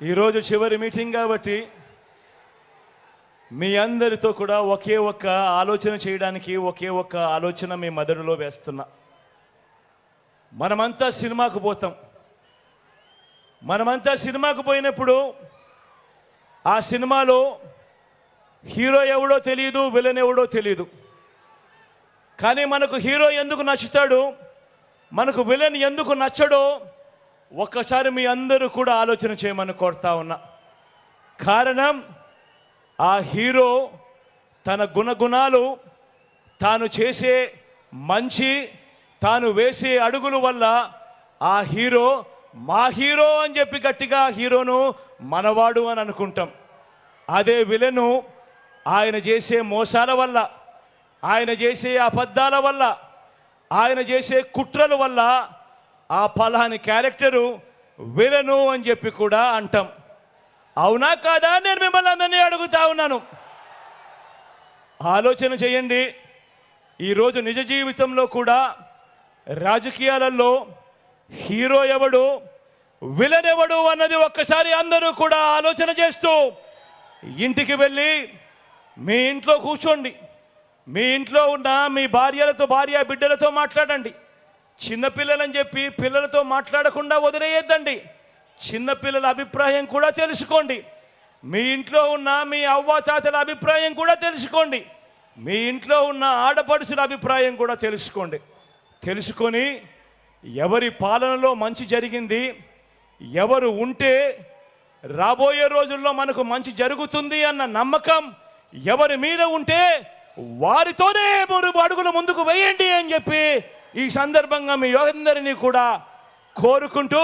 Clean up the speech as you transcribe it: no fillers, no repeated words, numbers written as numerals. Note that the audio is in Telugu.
ఈరోజు చివరి మీటింగ్ కాబట్టి మీ అందరితో కూడా ఒకే ఒక్క ఆలోచన చేయడానికి ఒకే ఒక్క ఆలోచన మీ మెదడులో వేస్తున్నా. మనమంతా సినిమాకు పోతాం. మనమంతా సినిమాకు పోయినప్పుడు ఆ సినిమాలో హీరో ఎవడో తెలియదు, విలన్ ఎవడో తెలియదు. కానీ మనకు హీరో ఎందుకు నచ్చుతాడు, మనకు విలన్ ఎందుకు నచ్చడో ఒక్కసారి మీ అందరూ కూడా ఆలోచన చేయమని కోరుతా ఉన్నా. కారణం, ఆ హీరో తన గుణగుణాలు, తాను చేసే మంచి, తాను వేసే అడుగుల వల్ల ఆ హీరో మా హీరో అని చెప్పి గట్టిగా హీరోను మనవాడు అని అనుకుంటాం. అదే విలను ఆయన చేసే మోసాల వల్ల, ఆయన చేసే అబద్ధాల వల్ల, ఆయన చేసే కుట్రల వల్ల ఆ ఫలాని క్యారెక్టరు విలను అని చెప్పి కూడా అంటాం. అవునా కాదా? నేను మిమ్మల్ని అందరినీ అడుగుతా ఉన్నాను. ఆలోచన చేయండి. ఈరోజు నిజ జీవితంలో కూడా రాజకీయాలలో హీరో ఎవడు, విలన్ ఎవడు అన్నది ఒక్కసారి అందరూ కూడా ఆలోచన చేస్తూ ఇంటికి వెళ్ళి మీ ఇంట్లో కూర్చోండి. మీ ఇంట్లో ఉన్న మీ భార్య బిడ్డలతో మాట్లాడండి. చిన్నపిల్లలని చెప్పి పిల్లలతో మాట్లాడకుండా వదిలేయద్దండి. చిన్నపిల్లల అభిప్రాయం కూడా తెలుసుకోండి. మీ ఇంట్లో ఉన్న మీ అవ్వాతాతల అభిప్రాయం కూడా తెలుసుకోండి. మీ ఇంట్లో ఉన్న ఆడపడుచుల అభిప్రాయం కూడా తెలుసుకోండి. తెలుసుకొని ఎవరి పాలనలో మంచి జరిగింది, ఎవరు ఉంటే రాబోయే రోజుల్లో మనకు మంచి జరుగుతుంది అన్న నమ్మకం ఎవరి మీద ఉంటే వారితోనే 3 అడుగులు ముందుకు వేయండి అని చెప్పి ఈ సందర్భంగా మీ అందరినీ కూడా కోరుకుంటూ